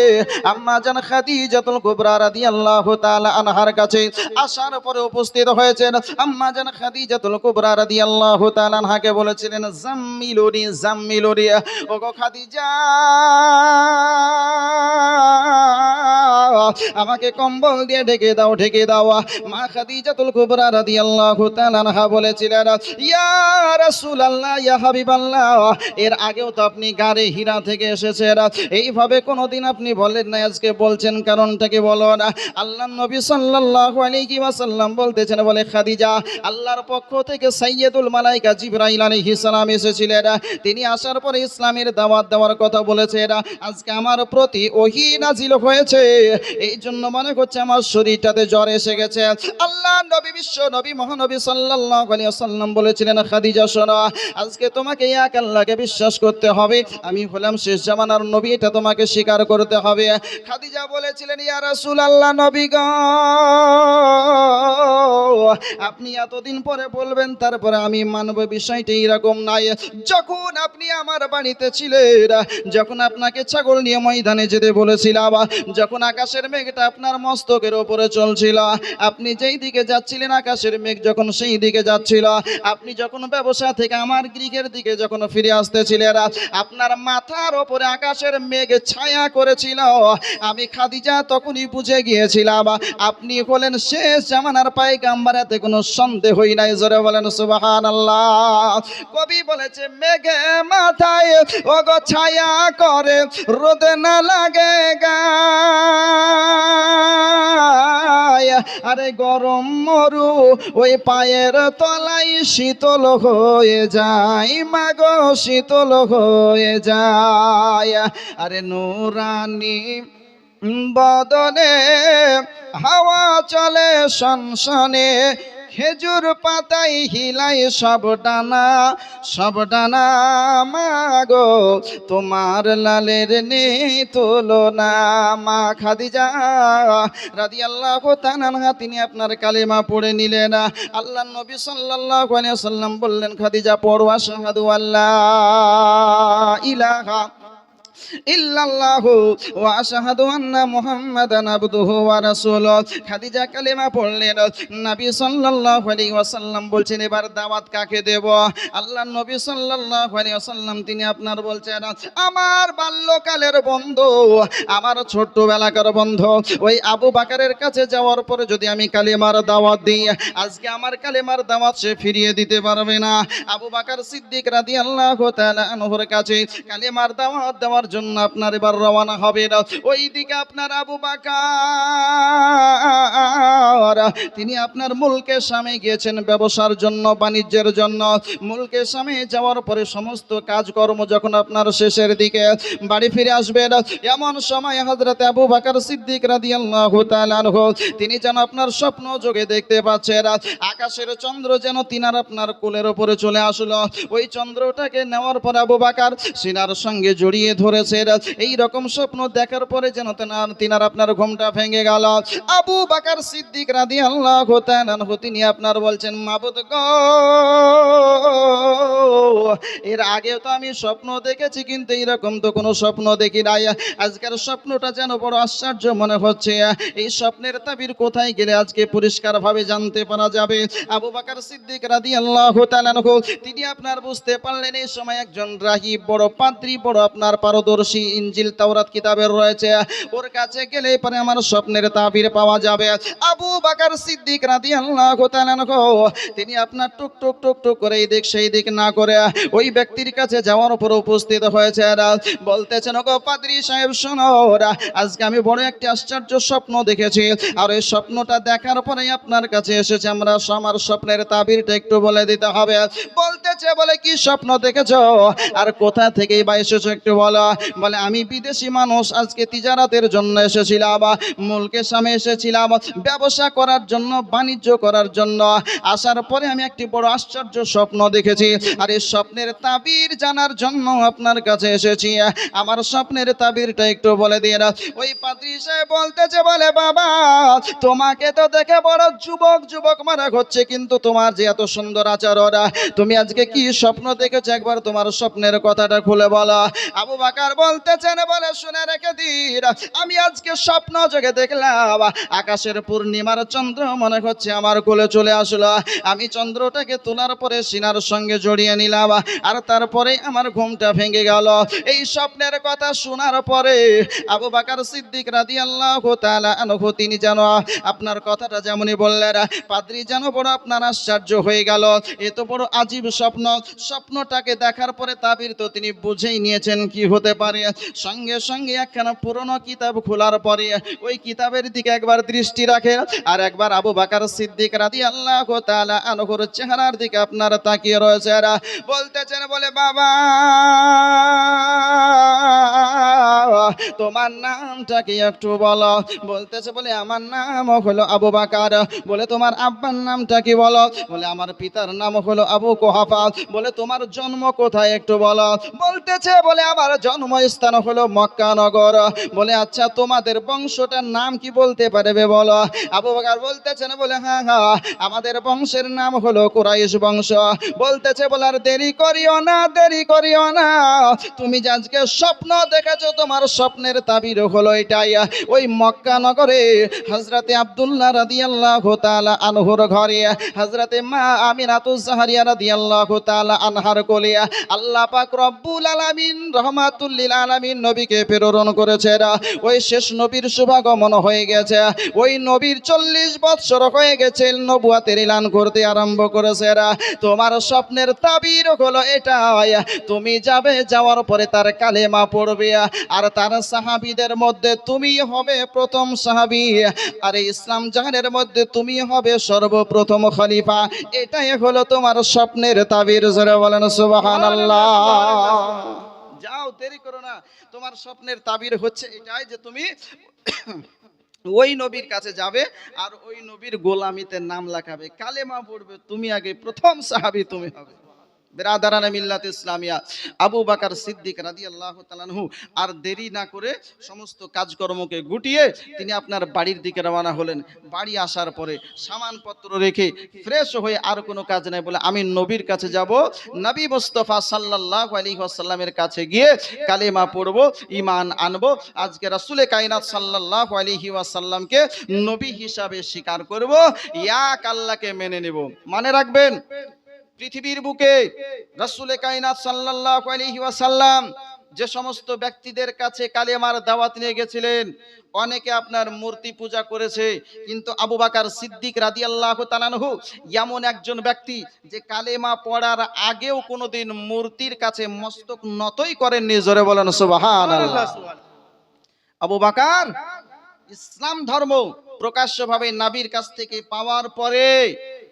Speaker 3: আম্মা জান খাদিজাতুল কুবরা রাদিয়াল্লাহু তাআলা আনহার কাছে আসার পরে উপস্থিত হয়েছেন। আম্মা জান খাদিজাতুল কুবরা রাদিয়াল্লাহু তাআলা আনহাকে বলেছিলেন, জাম্মিলুনি জাম্মিলুনি, ওগো খাদিজা আমাকে কম্বল দিয়ে ঢেকে দাও, ঢেকে দাও। মা খাদিজাতুল কুবরা রাদিয়াল্লাহু তাআলা আনহা বলেছিলেন, ইয়া রাসূলুল্লাহ, ইয়া হাবিবাল্লাহ, এর আগেও তো আপনি গারে হীরা থেকে এসেছেন, এইভাবে কোনোদিন আপনি বলেন না, আজকে বলছেন কারণটা কি বলো না। আল্লাহ নবী সাল্লাল্লাহু আলাইহি ওয়াসাল্লাম বলতেছেন, বলে খাদিজা আল্লাহর পক্ষ থেকে সাইয়্যিদুল মালায়েকা জিবরাইল আলাইহিস সালাম এসেছিলেন, তিনি আসার পরে ইসলামের দাওয়াত দেওয়ার কথা বলেছেন। আজকে আমার প্রতি ওহী নাজিল হয়েছে, এই জন্য মনে করছে আমার শরীরটাতে জ্বর এসে গেছে। আল্লাহ নবী বিশ্ব নবী মহানবী সাল্লাল্লাহু আলাইহি ওয়াসাল্লাম বলেছিলেন, খাদিজা শোনো, আজকে তোমাকে এক আল্লাহকে বিশ্বাস করতে হবে, আমি হলাম শেষ জামানার নবী, এটা তোমাকে স্বীকার করতে হবে। খাদিজা বলেছিলেন, ইয়া রাসূলুল্লাহ, নবী গো, আপনি এতদিন পরে বলবেন তারপরে আমি মানব, বিষয়টা এরকম নাই। যখন আপনি আমার বাড়িতে ছিলেন, যখন আপনাকে ছাগল নিয়ে ময়দানে যেতে বলেছিলাম, যখন আকাশের মেঘটা আপনার মস্তকের উপরে চলছিল, আপনি যেই দিকে যাচ্ছিলেন আকাশের মেঘ যখন সেই দিকে যাচ্ছিল, আপনি যখন ব্যবসা থেকে আমার গৃহের দিকে যখন ফিরে আসতেছিলেন, আপনার মাথার ওপরে আকাশের মেঘ ছায়া করেছিল। আমি খাদিজা তখনই বুঝে গিয়েছিলাম আপনি হলেন শেষ জামানার পয়গম্বর, এতে কোনো সন্দেহই নাই। জোরে বলেন সুবহানাল্লাহ। কবি বলেছে, মেঘে মাথায় ওগো ছায়া করে, রোদে না লাগে গায়, আরে গরম মরু ওই পায়ের তলায় শীতল হয়ে যায়, মাগো শীতল হয়ে যায়। আরে নূরানি বদনে হাওয়া চলে শনশনে, খেজুর পাতাই হিলাই সব ডানা, সব ডানা, মাগো তোমার লালের নেই তুলনা। মা খাদিজা রাদিয়াল্লাহু তাআলা আনহা তিনি আপনার কালেমা পড়ে নিলেন। আল্লাহ নবী সাল্লাল্লাহু আলাইহি ওয়াসাল্লাম বললেন, খাদিজা পড়ো আশহাদু আল্লা ইলাহা ইল্লাল্লাহু ওয়া আশহাদু আন্না মুহাম্মাদান আবদুহু ওয়া রাসূলুহু। খাদিজা কালেমা পড়লেন। নবী সাল্লাল্লাহু আলাইহি ওয়াসাল্লাম বলছেন এবার দাওয়াত কাকে দেব? আল্লাহর নবী সাল্লাল্লাহু আলাইহি ওয়াসাল্লাম তিনি আপনার বলছেন আমার বাল্যকালের বন্ধু, আমার ছোট্টবেলাকার বন্ধু ওই আবু বকরের কাছে যাওয়ার পরে যদি আমি কালেমার দাওয়াত দিই, আজকে আমার কালেমার দাওয়াত সে ফিরিয়ে দিতে পারবে না। আবু বকর সিদ্দিক রাদিয়াল্লাহু তাআলা আনহুর কাছে কালেমার দাওয়াত দেওয়ার জন্য আপনার এবার রওনা হবে। ওইদিকে আপনার আবু বকর তিনি আপনার মুলকে শামে গিয়েছেন ব্যবসার জন্য, বাণিজ্যের জন্য। মুলকে শামে যাওয়ার পরে সমস্ত কাজকর্ম যখন আপনার শেষের দিকে বাড়ি ফিরে আসবেন, এমন সময় হযরত আবু বকর সিদ্দিক রাদিয়াল্লাহু তাআলা আনহু তিনি যেন আপনার স্বপ্ন যোগে দেখতে পাচ্ছেন আকাশের চন্দ্র যেন তিনার আপনার কোলের উপরে চলে আসলো। ওই চন্দ্রটাকে নেওয়ার পর আবু বকর সিনার সঙ্গে জড়িয়ে ধরেছেন। এই রকম স্বপ্ন দেখার পরে যেন তিনার আপনার ঘুমটা ভেঙে গেল। আবু বকর সিদ্দিক রাদিয়াল্লাহু তাআলা আনহু তিনি আপনার বলছেন মাবুদ গো, এর আগেও তো আমি স্বপ্ন দেখেছি কিন্তু এইরকম তো কোনো স্বপ্ন দেখি নাই। আজকের স্বপ্নটা যেন বড় আশ্চর্য মনে হচ্ছে। এই স্বপ্নের তাবির কোথায় গেলে আজকে পরিষ্কারভাবে জানতে পারা যাবে? আবু বকর সিদ্দিক রাদিয়াল্লাহু তাআলা আনহু তিনি আপনার বুঝতে পারলেন এই সময় একজন রাহিব, বড় পাদ্রী, বড় আপনার পারদর্শী, ইনজিল তাওরাত কিতাবের রয়েছে, ওর কাছে গেলে পরে আমার স্বপ্নের তাবির পাওয়া যাবে। আবু বকর সিদ্দিক রাদিয়াল্লাহু তাআলা আনহু তিনি আপনার টুক টুক টুক টুক করে এই দিক সেই দিক না করে ওই ব্যক্তির কাছে যাওয়ার উপর উপস্থিত হয়েছে। বলতেছেন ওগো পাদ্রী সাহেব শোনো, আজকে আমি বড় একটি আশ্চর্য স্বপ্ন দেখেছি, আর এই স্বপ্নটা দেখার পরে আপনার কাছে এসেছে, আমরা আমার স্বপ্নের তাবিরটা একটু বলে দিতে হবে। বলতেছে বলে কি স্বপ্ন দেখেছো আর কোথা থেকেই বা এসেছো একটু বলো। বলে আমি বিদেশি মানুষ, আজকে তিজারাতের জন্য এসেছিলাম, মুলকে শামে এসেছিলাম ব্যবসা করার জন্য, বাণিজ্য করার জন্য। আসার পরে আমি একটি বড় আশ্চর্য স্বপ্ন দেখেছি, আর এই স্বপ্নের তাবির জানার জন্য আপনার কাছে এসেছি, আমার স্বপ্নের তাবিরটা একটু বলে দিয়ে। ওই পাদ্রী সাহেব বলতেছে বলে বাবা তোমাকে তো দেখে বড় যুবক যুবক মনে হচ্ছে, কিন্তু তোমার যে এত সুন্দর আচরণ, তুমি আজকে কি স্বপ্ন দেখেছো একবার তোমার স্বপ্নের কথাটা খুলে বলো। আবু বকর বলতেছেন বলে শুনে রেখে দিন, আমি আজকে স্বপ্ন যোগে দেখলাম আকাশের পূর্ণিমার চন্দ্র মনে হচ্ছে আমার কোলে চলে আসলো। আমি চন্দ্রটাকে তোলার পরে সিনার সঙ্গে জড়িয়ে নিলাম, আর তারপরে আমার ঘুমটা ভেঙে গেল। এই স্বপ্নের কথা শোনার পরে আবু বকর সিদ্দিক রাদিয়াল্লাহু তাআলা আনহু তিনি যেন আপনার কথাটা যেমনই বললেন, পাদ্রী যেন বড় আপনার আশ্চর্য হয়ে গেল। এত বড় আজীব স্বপ্ন, স্বপ্নটাকে দেখার পরে তাবির তো তিনি বুঝেই নিয়েছেন কি হতে পারে। সঙ্গে সঙ্গে একখানা পুরনো কিতাব খোলার পরে ওই কিতাবের দিকে একবার দৃষ্টি রাখে, আর একবার আবু বকর সিদ্দিক রাদিয়াল্লাহু তাআলা আনহুর চেহারার দিকে আপনার তাকিয়ে রয়েছে। বলতেছেন বলে বাবা তোমার নামটা কি একটু বলো। বলতেছে বলে আমার নাম হলো আবু বকর। বলে তোমার আব্বার নামটা কি বলো। বলে আমার পিতার নাম হলো আবু কুহাফা। বলে তোমার জন্ম কোথায় একটু বলো। বলতেছে বলে আমার জন্মস্থান হলো মক্কা নগর। বলে আচ্ছা তোমাদের বংশটার নাম কি বলতে পারবে বলো। আবু বকর বলতেছেন বলে হ্যাঁ হ্যাঁ আমাদের বংশের নাম হলো কুরাইশ বংশ। বলতেছে বলে আর দেরি করিও না, দেরি করিও না, তুমি যে আজকে স্বপ্ন দেখেছো তোমার স্বপ্নের তাবির হলো এটাই। ওই মক্কা নগরে হযরতে আব্দুল্লাহ রাদিয়াল্লাহু তাআলা আনহুর ঘরে হযরতে মা আমিনাতুজ জাহরিয়া রাদিয়াল্লাহু তাআলা আনহার কোলে আল্লাহ পাক রব্বুল আলামিন রহমাতুল লিল আলামিন নবীকে প্রেরণ করেছেন। ওই শেষ নবীর শুভাগমন হয়ে গেছে। ওই নবীর 40 বৎসর হয়ে গেছে, নবুয়াতের এলান করতে আরম্ভ করেছে। তোমার স্বপ্নের তাবির হলো এটাই, তুমি যাবে, যাওয়ার পরে তার কালেমা পড়বে, আর তার সাহাবীদের মধ্যে তুমি হবে প্রথম সাহাবী, আর এই ইসলাম জাহানের মধ্যে তুমি হবে সর্বপ্রথম খলিফা। এটাই হলো তোমার স্বপ্নের তাবির। জোরে বলেন সুবহানাল্লাহ। যাও দেরি করো না, তোমার স্বপ্নের তাবির হচ্ছে এটাই যে তুমি ওই নবীর কাছে যাবে আর ওই নবীর গোলামিতে নাম লেখাবে, কালেমা পড়বে, তুমি আগে প্রথম সাহাবী তুমি হবে। বেরাদারানে মিল্লাত ইসলামিয়া, আবু বকর সিদ্দিক রাদিয়াল্লাহু তাআলা আনহু আর দেরি না করে সমস্ত কাজকর্মকে গুটিয়ে তিনি আপনার বাড়ির দিকে রওনা হলেন। বাড়ি আসার পরে সামানপত্র রেখে ফ্রেশ হয়ে আর কোনো কাজ নাই বলে আমি নবীর কাছে যাব, নবী মুস্তাফা সাল্লাল্লাহু আলাইহি ওয়াসাল্লামের কাছে গিয়ে কালেমা পড়ব, ঈমান আনব, আজকে রাসূলে কায়নাত সাল্লাল্লাহু আলাইহি ওয়াসাল্লামকে নবী হিসাবে স্বীকার করব, এক আল্লাহকে মেনে নেব। মনে রাখবেন, পৃথিবীর বুকে রাসূলে কায়নাত সাল্লাল্লাহু আলাইহি ওয়াসাল্লাম যে সমস্ত ব্যক্তিদের কাছে কালেমার দাওয়াত নিয়ে গেছিলেন, অনেকে আপনার মূর্তি পূজা করেছে, কিন্তু আবু বকর সিদ্দিক রাদিয়াল্লাহু তাআলা আনহু এমন একজন ব্যক্তি যে কালেমা পড়ার আগেও কোনোদিন মূর্তির কাছে মস্তক নতই করেননি। জোরে বলেন সুবহানাল্লাহ। আবু বকর ইসলাম ধর্ম প্রকাশ্যভাবে নবীর কাছ থেকে পাওয়ার পরে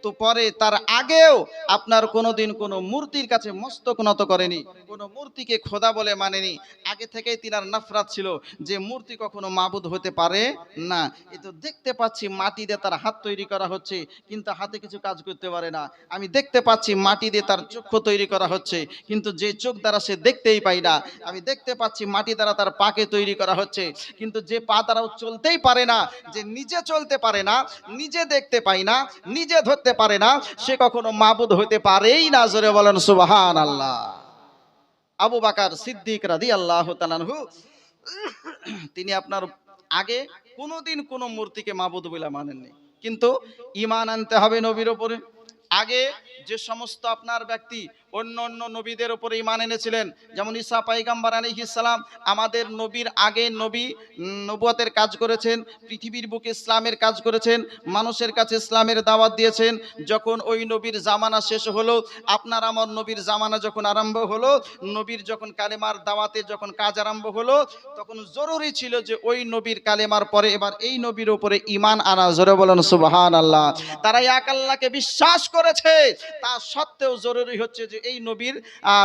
Speaker 3: তো পরে তার আগেও আপনার কোনোদিন কোনো মূর্তির কাছে মস্তক নত করেনি, কোনো মূর্তিকে খোদা বলে মানেনি। আগে থেকেই তিনার নফরত ছিল যে মূর্তি কখনো মাবুদ হতে পারে না। এ তো দেখতে পাচ্ছি মাটি দিয়ে তার হাত তৈরি করা হচ্ছে, কিন্তু হাতে কিছু কাজ করতে পারে না। আমি দেখতে পাচ্ছি মাটি দিয়ে তার চক্ষু তৈরি করা হচ্ছে, কিন্তু যে চোখ দ্বারা সে দেখতেই পাই না। আমি দেখতে পাচ্ছি মাটি দ্বারা তার পাকে তৈরি করা হচ্ছে, কিন্তু যে পা দ্বারাও চলতেই পারে না, যে নিজে চলতে পারে না, নিজে দেখতে পাই না, নিজে ধরতে পারে না, সে কখনো মাবুদ হতে পারেই না। জোরে বলেন সুবহানাল্লাহ। আবু বকর সিদ্দিক রাদিয়াল্লাহু তাআলা আনহু তিনি আপনার আগে কোনোদিন কোনো মূর্তিকে মাবুদ বলে মানেননি, কিন্তু ঈমান আনতে হবে নবীর উপরে। আগে যে সমস্ত আপনার ব্যক্তি অন্য অন্য নবীদের উপরে ঈমান এনেছিলেন, যেমন ঈসা পয়গম্বর আলাইহিস সালাম আমাদের নবীর আগে নবী, নবুয়তের কাজ করেছেন, পৃথিবীর বুকে ইসলামের কাজ করেছেন, মানুষের কাছে ইসলামের দাওয়াত দিয়েছেন। যখন ওই নবীর জামানা শেষ হলো, আপনার আমার নবীর জামানা যখন আরম্ভ হলো, নবীর যখন কালেমার দাওয়াতে যখন কাজ আরম্ভ হলো, তখন জরুরি ছিল যে ওই নবীর কালেমার পরে এবার এই নবীর উপরে ঈমান আনা। জোরে বলেন সুবহানাল্লাহ। তারা এক আল্লাহকে বিশ্বাস করেছে, তা সত্ত্বেও জরুরি হচ্ছে যে এই নবীর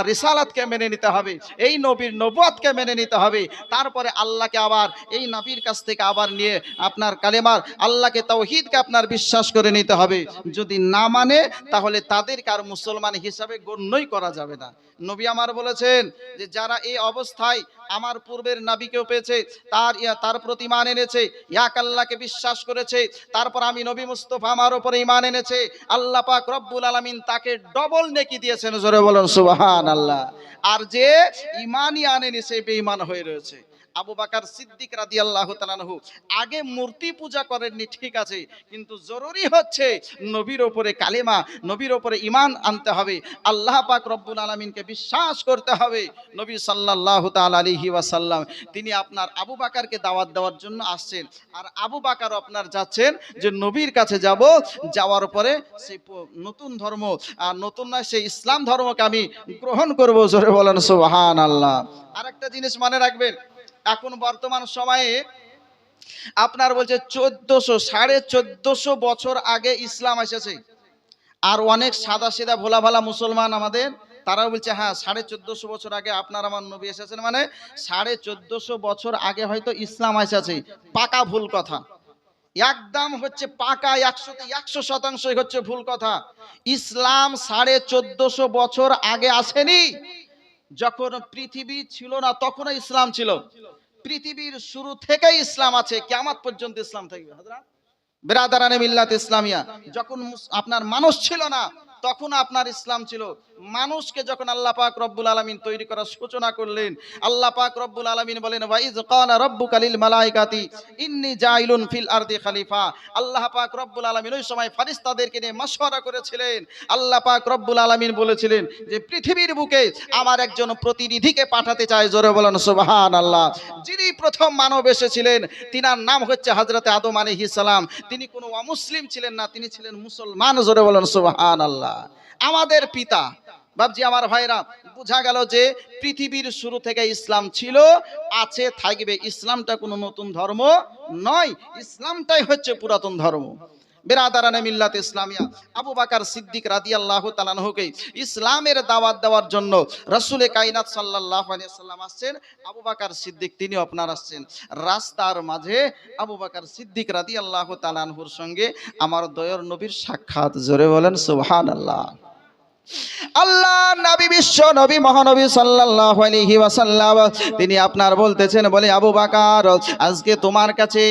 Speaker 3: রিসালাতকে মেনে নিতে হবে, এই নবীর নবুয়তকে মেনে নিতে হবে। তারপরে আল্লাহকে আবার এই নবীর কাছ থেকে আবার নিয়ে আপনার কালেমার আল্লাহকে তাওহীদকে আপনার বিশ্বাস করে নিতে হবে। যদি না মানে তাহলে তাদেরকে আর মুসলমান হিসাবে গণ্যই করা যাবে না। নবী আমার বলেছেন যে যারা এই অবস্থায় আমার পূর্বের নবীকেও পেয়েছে, তার প্রতি ঈমান এনেছে, এক আল্লাহকে বিশ্বাস করেছে, তারপর আমি নবী মুস্তাফা আমার উপরে ঈমান এনেছে, আল্লাহ পাক রব্বুল আলামিন তাকে ডবল নেকি দিয়েছেন। জোরে বলেন সুবহানাল্লাহ। আর যে ঈমানই আনেনি সে বেঈমান হয়ে রয়েছে। আবু বকর সিদ্দিক রাদিয়াল্লাহু তাআলা আনহু আগে মূর্তি পূজা করেননি, ঠিক আছে, কিন্তু জরুরি হচ্ছে নবীর উপরে কালেমা, নবীর উপরে ঈমান আনতে হবে, আল্লাহ পাক রব্বুল আলামিনকে বিশ্বাস করতে হবে। নবী সাল্লাল্লাহু তাআলা আলাইহি ওয়াসাল্লাম তিনি আপনার আবু বকরকে দাওয়াত দেওয়ার জন্য আসছেন, আর আবু বকর আপনার যাচ্ছেন যে নবীর কাছে যাব, যাওয়ার পরে সেই নতুন ধর্ম আর নতুন নয় সেই ইসলাম ধর্মকে আমি গ্রহণ করব। জোরে বলেন সুবহানাল্লাহ। আরেকটা জিনিস মনে রাখবেন, এখন বর্তমান সময়ে আপনার বলছে 1400 বছর আগে ইসলাম এসেছে, আর অনেক সাদা সিধা ভোলা ভালা মুসলমান আমাদের, তারাও বলছে হ্যাঁ 1450 বছর আগে আপনার আমার নবী এসেছেন, মানে 1450 বছর আগে হয়তো ইসলাম এসেছে। পাকা ভুল কথা, একদম হচ্ছে পাকা 100% হচ্ছে ভুল কথা। ইসলাম 1450 বছর আগে আসেনি। যখন পৃথিবী ছিল না তখনও ইসলাম ছিল। পৃথিবীর শুরু থেকেই ইসলাম আছে, কিয়ামত পর্যন্ত ইসলাম থাকবে। হযরত বিরাদারানে মিল্লাত ইসলামিয়া, যখন আপনার মানুষ ছিল না তখন আপনার ইসলাম ছিল। মানুষকে যখন আল্লাহ পাক রব্বুল আলামিন তৈরি করার সূচনা করলেন, আল্লাহ পাক রব্বুল আলামিন বলেন ওয়াইজ ক্বালা রাব্বুকা লিল মালাইকাতি ইন্নী জাইলুন ফিল আরদি খলিফা। আল্লাহ পাক রব্বুল আলামিন ওই সময় ফেরেশতাদেরকে নিয়ে মাশওয়ারা করেছিলেন। আল্লাহ পাক রব্বুল আলামিন বলেছিলেন যে পৃথিবীর বুকে আমার একজন প্রতিনিধিকে পাঠাতে চাই। জোরে বলেন সুবহানাল্লাহ। যিনি প্রথম মানব এসেছিলেন তিনার নাম হচ্ছে হযরত আদম আলাইহিস সালাম। তিনি কোনো অমুসলিম ছিলেন না, তিনি ছিলেন মুসলমান। জোরে বলেন সুবহানাল্লাহ। আমাদের পিতা বাবজি, আমার ভাইরা, বোঝা গেল যে পৃথিবীর শুরু থেকে ইসলাম ছিল, আছে, থাকবে। ইসলামটা কোনো নতুন ধর্ম নয়, ইসলামটাই হচ্ছে পুরাতন ধর্ম। বিরাদারানে মিল্লাত ইসলামিয়া, আবু বকর সিদ্দিক রাদিয়াল্লাহু তাআলা আনহুকে ইসলামের দাওয়াত দেওয়ার জন্য রাসূলে কায়নাত সাল্লাল্লাহু আলাইহি ওয়াসাল্লাম আসছেন। আবু বকর সিদ্দিক তিনি আপনার আসছেন। রাস্তার মাঝে আবু বকর সিদ্দিক রাদিয়াল্লাহু তাআলা আনহুর সঙ্গে আমার দয়ার নবীর সাক্ষাৎ। জোরে বলেন সুবহানাল্লাহ। আল্লাহ নবী বিশ্ব নবী মহানবী সাল্লাল্লাহু আলাইহি ওয়াসাল্লাম তিনি আপনার বলতেছেন, বলে আবু বকর আজকে তোমার কাছে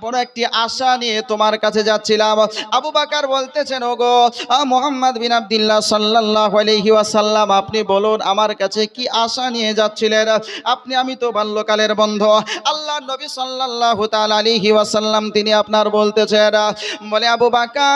Speaker 3: বড় একটি আশা নিয়ে তোমার কাছে যাচ্ছিলাম। আবু বকর বলতেছেন, ওগো মুহাম্মদ বিন আব্দুল্লাহ সাল্লাল্লাহু আলাইহি ওয়াসাল্লাম, আপনি বলুন আমার কাছে কি আশা নিয়ে যাচ্ছিলেন? আমি তো বাল্যকালের বন্ধু। আল্লাহ নবী সাল্লাল্লাহু তাআলা আলাইহি ওয়াসাল্লাম তিনি আপনার বলতেছেন, বলে আবু বকর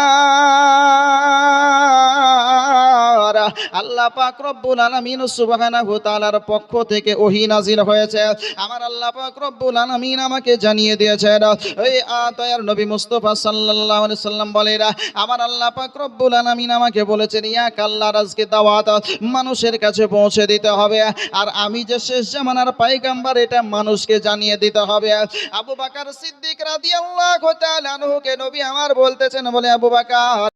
Speaker 3: আল্লাহ পাক রব্বুল আলামিন সুবহানাহু তাআলার পক্ষ থেকে ওহী নাজিল হয়েছে। আমার আল্লাহ পাক রব্বুল আলামিন আমাকে জানিয়ে দিয়েছেন, এই দয়ার নবী মুস্তাফা সাল্লাল্লাহু আলাইহি সাল্লাম বলেন, আমার আল্লাহ পাক রব্বুল আলামিন আমাকে বলেছেন, ইয়া আল্লাহর আজকে দাওয়াত মানুষের কাছে পৌঁছে দিতে হবে, আর আমি যে শেষ জামানার পয়গম্বর এটা মানুষকে জানিয়ে দিতে হবে। আবু বকর সিদ্দিক রাদিয়াল্লাহু তাআলা আনহুকে নবী আমার বলতেছেন, বলে আবু বকর